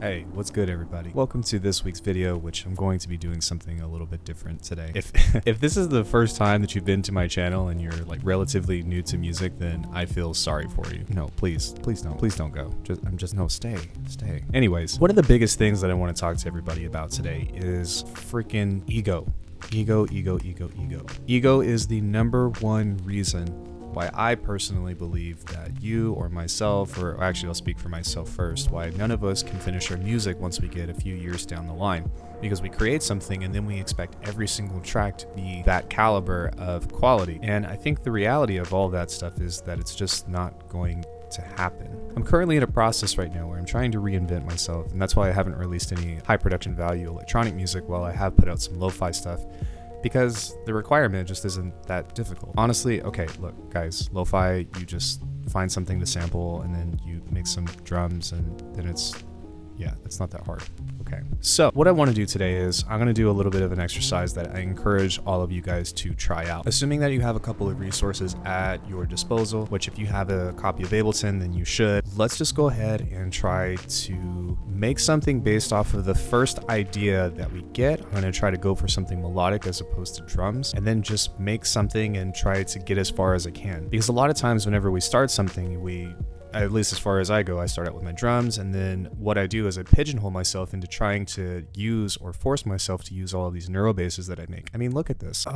Hey, what's good everybody? Welcome to this week's video, which I'm going to be doing something a little bit different today. If this is the first time that you've been to my channel and you're like relatively new to music, then I feel sorry for you. No, please don't go. Stay. Anyways, one of the biggest things that I want to talk to everybody about today is freaking ego. Ego is the number one reason why I personally believe that you or myself, or actually I'll speak for myself first, why none of us can finish our music once we get a few years down the line. Because we create something and then we expect every single track to be that caliber of quality. And I think the reality of all that stuff is that it's just not going to happen. I'm currently in a process right now where I'm trying to reinvent myself, and that's why I haven't released any high production value electronic music while I have put out some lo-fi stuff. Because the requirement just isn't that difficult. Honestly, okay, look, guys, lo-fi, you just find something to sample and then you make some drums and then it's not that hard. Okay. So what I want to do today is I'm going to do a little bit of an exercise that I encourage all of you guys to try out. Assuming that you have a couple of resources at your disposal, which if you have a copy of Ableton, then you should. Let's just go ahead and try to make something based off of the first idea that we get. I'm going to try to go for something melodic as opposed to drums, and then just make something and try to get as far as I can. Because a lot of times whenever we start something, at least as far as I go, I start out with my drums, and then what I do is I pigeonhole myself into trying to use or force myself to use all of these neuro basses that I make. I mean, look at this.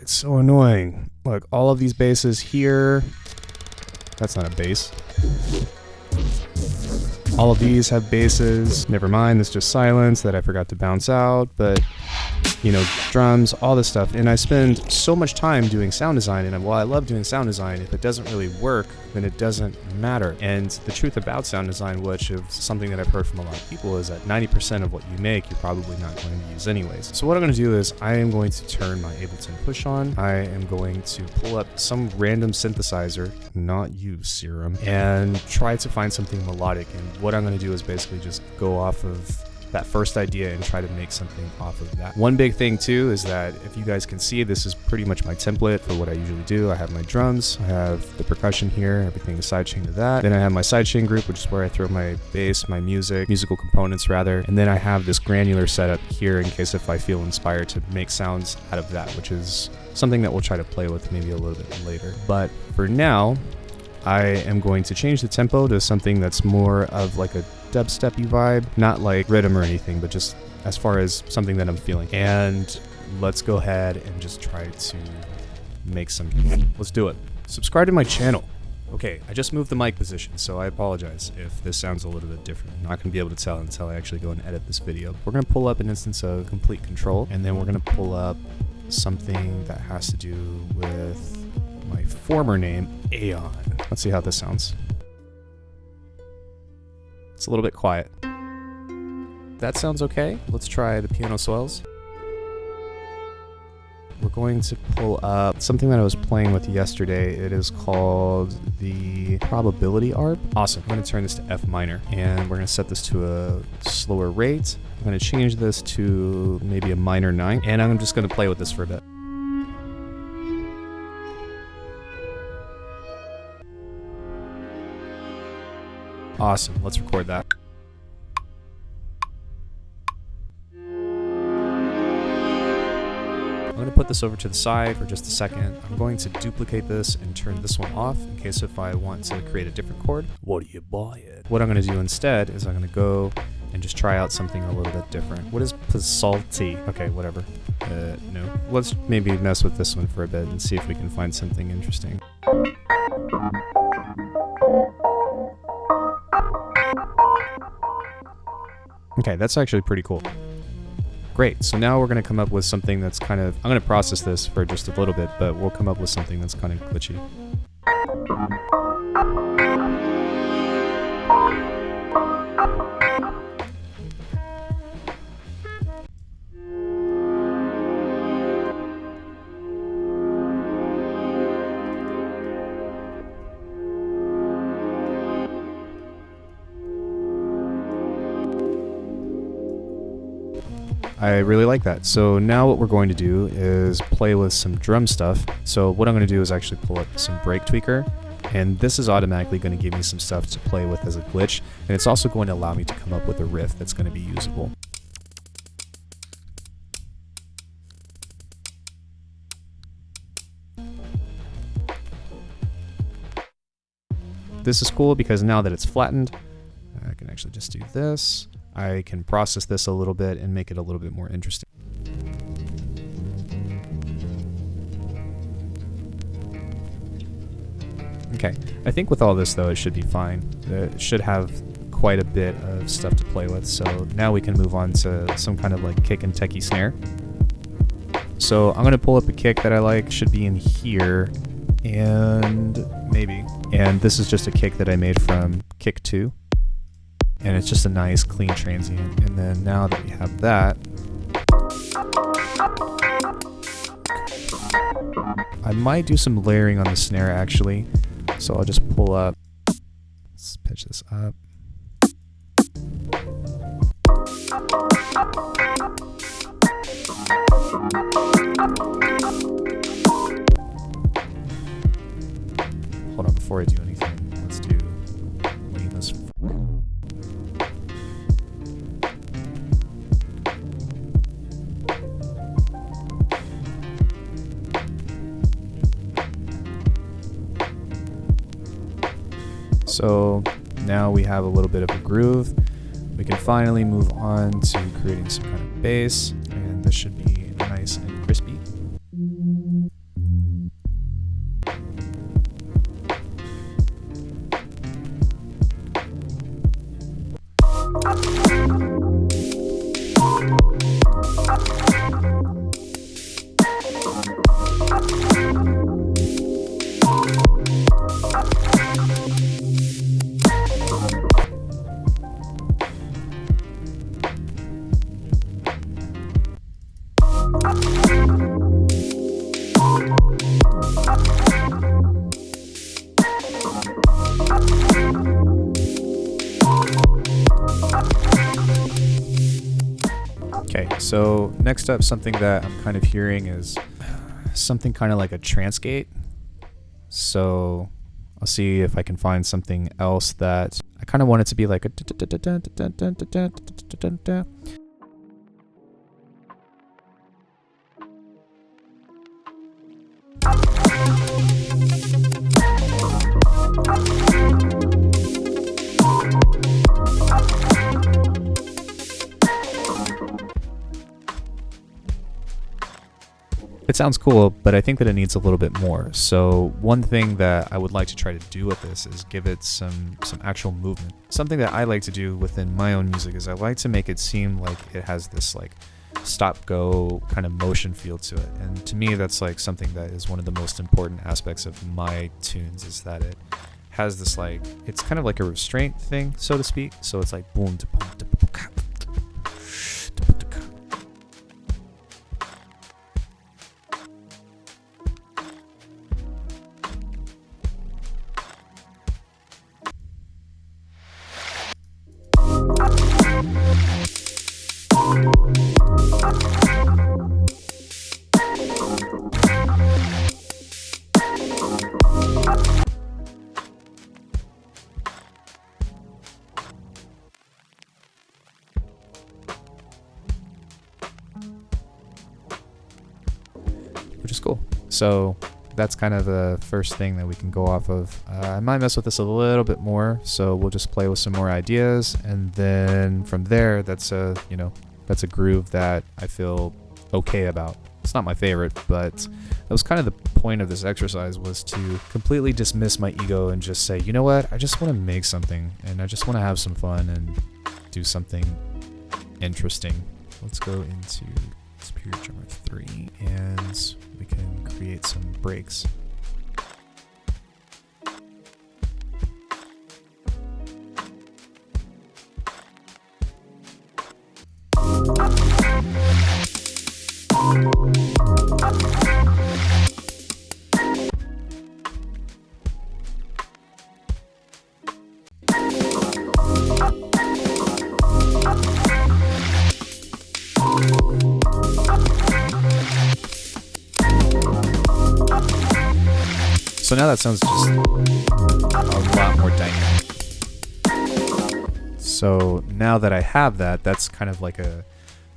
It's so annoying. Look, all of these basses here. That's not a bass. All of these have basses. Never mind, it's just silence that I forgot to bounce out, but you know, drums, all this stuff. And I spend so much time doing sound design, and while I love doing sound design, if it doesn't really work, then it doesn't matter. And the truth about sound design, which is something that I've heard from a lot of people, is that 90% of what you make, you're probably not going to use anyways. So what I'm going to do is I am going to turn my Ableton push on. I am going to pull up some random synthesizer, not you, Serum, and try to find something melodic. And what I'm going to do is basically just go off of that first idea and try to make something off of that. One big thing too is that if you guys can see, this is pretty much my template for what I usually do. I have my drums, I have the percussion here, everything is sidechain to that. Then I have my sidechain group, which is where I throw my bass, my musical components rather. And then I have this granular setup here in case if I feel inspired to make sounds out of that, which is something that we'll try to play with maybe a little bit later. But for now, I am going to change the tempo to something that's more of like a dubstep-y vibe, not like rhythm or anything, but just as far as something that I'm feeling. And let's go ahead and just try to make some. Let's do it. Subscribe to my channel. Okay, I just moved the mic position, so I apologize if this sounds a little bit different. I'm not going to be able to tell until I actually go and edit this video. We're going to pull up an instance of Complete Control, and then we're going to pull up something that has to do with my former name, Aeon. Let's see how this sounds. It's a little bit quiet. That sounds okay. Let's try the piano swells. We're going to pull up something that I was playing with yesterday. It is called the probability arp. Awesome. I'm going to turn this to F minor, and we're going to set this to a slower rate. I'm going to change this to maybe a minor 9, and I'm just going to play with this for a bit. Awesome, let's record that. I'm going to put this over to the side for just a second. I'm going to duplicate this and turn this one off in case if I want to create a different chord. What do you buy it? What I'm going to do instead is I'm going to go and just try out something a little bit different. What is Pasalti? Okay, whatever. No. Let's maybe mess with this one for a bit and see if we can find something interesting. Okay, that's actually pretty cool. Great, so now we're going to come up with something that's kind of, I'm going to process this for just a little bit, but we'll come up with something that's kind of glitchy. I really like that. So now what we're going to do is play with some drum stuff. So what I'm going to do is actually pull up some break tweaker, and this is automatically going to give me some stuff to play with as a glitch, and it's also going to allow me to come up with a riff that's going to be usable. This is cool because now that it's flattened, I can actually just do this. I can process this a little bit and make it a little bit more interesting. Okay, I think with all this though, it should be fine. It should have quite a bit of stuff to play with. So now we can move on to some kind of like kick and techie snare. So I'm gonna pull up a kick that I like, should be in here, and maybe. And this is just a kick that I made from kick 2. And it's just a nice clean transient. And then now that we have that, I might do some layering on the snare actually. So I'll just pull up, let's pitch this up. Hold on, before I do anything, let's do lean this. So now we have a little bit of a groove. We can finally move on to creating some kind of bass, and this should be nice and crispy. Okay, so next up, something that I'm kind of hearing is something kind of like a trance gate. So I'll see if I can find something else that I kind of want it to be like a. It sounds cool, but I think that it needs a little bit more. So one thing that I would like to try to do with this is give it some actual movement. Something that I like to do within my own music is I like to make it seem like it has this like stop-go kind of motion feel to it. And to me, that's like something that is one of the most important aspects of my tunes, is that it has this like, it's kind of like a restraint thing, so to speak. So it's like boom, da, boom, da, boom, ka. Which is cool. So that's kind of the first thing that we can go off of. I might mess with this a little bit more, so we'll just play with some more ideas, and then from there, that's a groove that I feel okay about. It's not my favorite, but that was kind of the point of this exercise, was to completely dismiss my ego and just say, you know what, I just want to make something, and I just want to have some fun and do something interesting. Let's go into Superior Drummer 3, and we can create some breaks. So now that sounds just a lot more dynamic. So now that I have that, that's kind of like a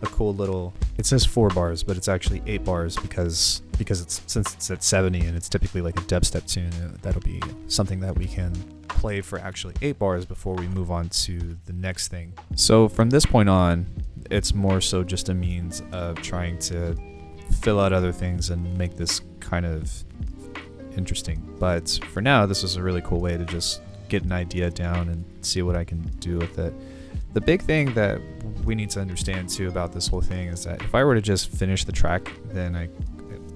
cool little, it says 4 bars, but it's actually 8 bars because it's, since it's at 70 and it's typically like a dubstep tune, that'll be something that we can play for actually 8 bars before we move on to the next thing. So from this point on, it's more so just a means of trying to fill out other things and make this kind of interesting. But for now, this is a really cool way to just get an idea down and see what I can do with it. The big thing that we need to understand too about this whole thing is that if I were to just finish the track, then I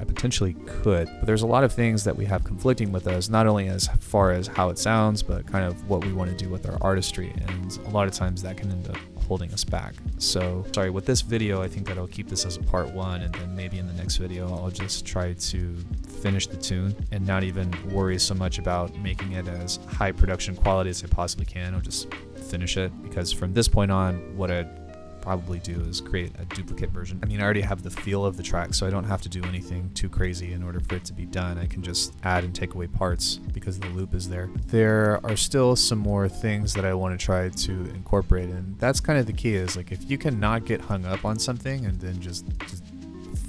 potentially could, but there's a lot of things that we have conflicting with us, not only as far as how it sounds, but kind of what we want to do with our artistry, and a lot of times that can end up holding us back. So sorry, with this video, I think that I'll keep this as a part 1, and then maybe in the next video I'll just try to finish the tune and not even worry so much about making it as high production quality as I possibly can. I'll just finish it, because from this point on, what I'd probably do is create a duplicate version. I mean, I already have the feel of the track, so I don't have to do anything too crazy in order for it to be done. I can just add and take away parts because the loop is there. There are still some more things that I want to try to incorporate, and that's kind of the key, is like, if you cannot get hung up on something and then just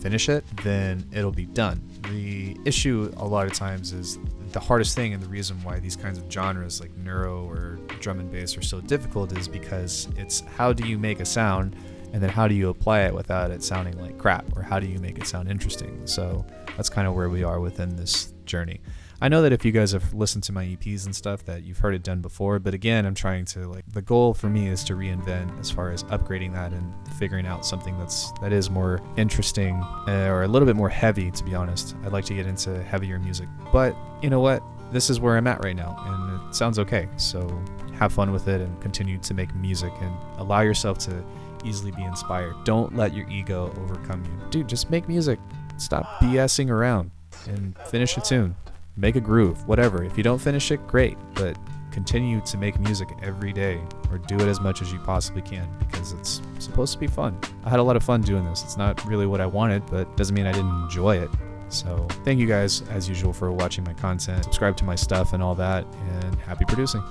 finish it, then it'll be done. The issue a lot of times is the hardest thing, and the reason why these kinds of genres like neuro or drum and bass are so difficult is because it's how do you make a sound, and then how do you apply it without it sounding like crap, or how do you make it sound interesting. So that's kind of where we are within this journey. I know that if you guys have listened to my EPs and stuff, that you've heard it done before, but again, I'm trying to, like, the goal for me is to reinvent as far as upgrading that and figuring out something that is more interesting, or a little bit more heavy, to be honest. I'd like to get into heavier music, but you know what? This is where I'm at right now, and it sounds okay. So have fun with it and continue to make music, and allow yourself to easily be inspired. Don't let your ego overcome you. Dude, just make music. Stop BSing around and finish a tune. Make a groove, whatever. If you don't finish it, great, but continue to make music every day, or do it as much as you possibly can, because it's supposed to be fun. I had a lot of fun doing this. It's not really what I wanted, but doesn't mean I didn't enjoy it. So thank you guys, as usual, for watching my content. Subscribe to my stuff and all that, and happy producing.